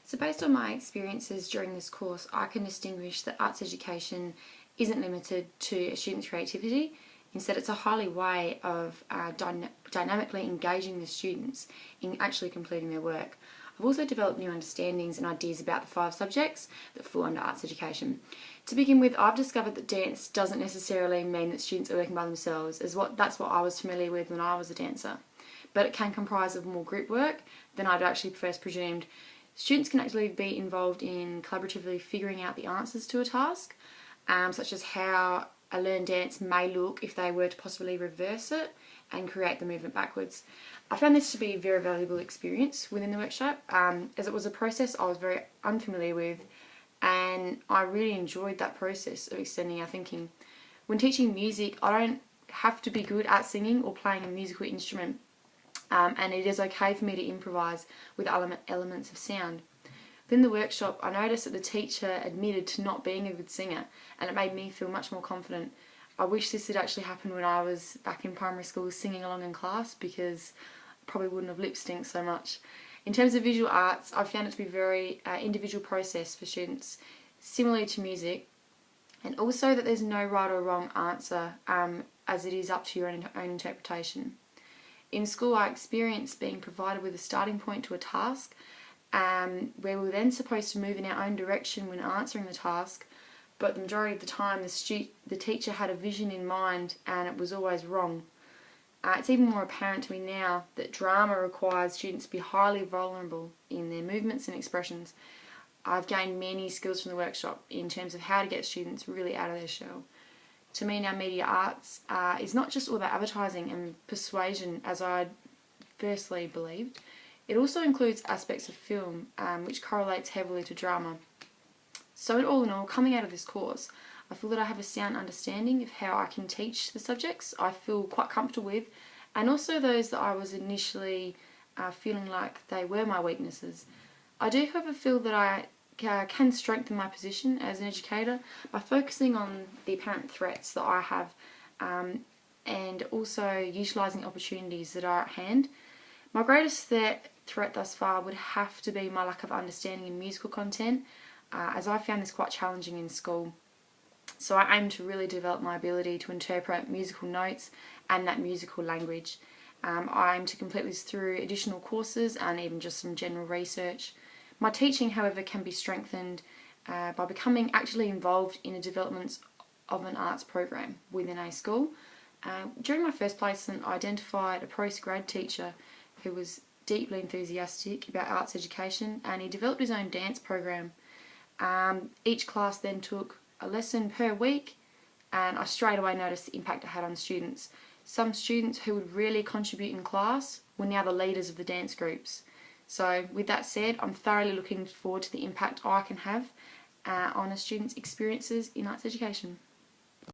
So based on my experiences during this course, I can distinguish that arts education isn't limited to a student's creativity. Instead, it's a highly way of dynamically engaging the students in actually completing their work. I've also developed new understandings and ideas about the 5 subjects that fall under arts education. To begin with, I've discovered that dance doesn't necessarily mean that students are working by themselves, that's what I was familiar with when I was a dancer. But it can comprise of more group work than I'd actually first presumed. Students can actually be involved in collaboratively figuring out the answers to a task, such as how a learned dance may look if they were to possibly reverse it and create the movement backwards. I found this to be a very valuable experience within the workshop, as it was a process I was very unfamiliar with, and I really enjoyed that process of extending our thinking. When teaching music, I don't have to be good at singing or playing a musical instrument, and it is okay for me to improvise with elements of sound. Within the workshop, I noticed that the teacher admitted to not being a good singer, and it made me feel much more confident. I wish this had actually happened when I was back in primary school singing along in class, because I probably wouldn't have lip synced so much. In terms of visual arts, I found it to be a very individual process for students, similarly to music, and also that there's no right or wrong answer, as it is up to your own interpretation. In school, I experienced being provided with a starting point to a task, where we were then supposed to move in our own direction when answering the task, but the majority of the time the teacher had a vision in mind and it was always wrong. It's even more apparent to me now that drama requires students to be highly vulnerable in their movements and expressions. I've gained many skills from the workshop in terms of how to get students really out of their shell. To me now, media arts is not just all about advertising and persuasion, as I firstly believed. It also includes aspects of film, which correlates heavily to drama. So all in all, coming out of this course, I feel that I have a sound understanding of how I can teach the subjects I feel quite comfortable with, and also those that I was initially feeling like they were my weaknesses. I do, however, feel that I can strengthen my position as an educator by focusing on the apparent threats that I have, and also utilising opportunities that are at hand. My greatest threat thus far would have to be my lack of understanding in musical content, as I found this quite challenging in school. So I aim to really develop my ability to interpret musical notes and that musical language. I aim to complete this through additional courses and even just some general research. My teaching, however, can be strengthened by becoming actually involved in the development of an arts program within a school. During my first placement, I identified a post-grad teacher who was deeply enthusiastic about arts education, and he developed his own dance program. Each class then took a lesson per week, and I straight away noticed the impact it had on students. Some students who would really contribute in class were now the leaders of the dance groups. So with that said, I'm thoroughly looking forward to the impact I can have on a student's experiences in arts education.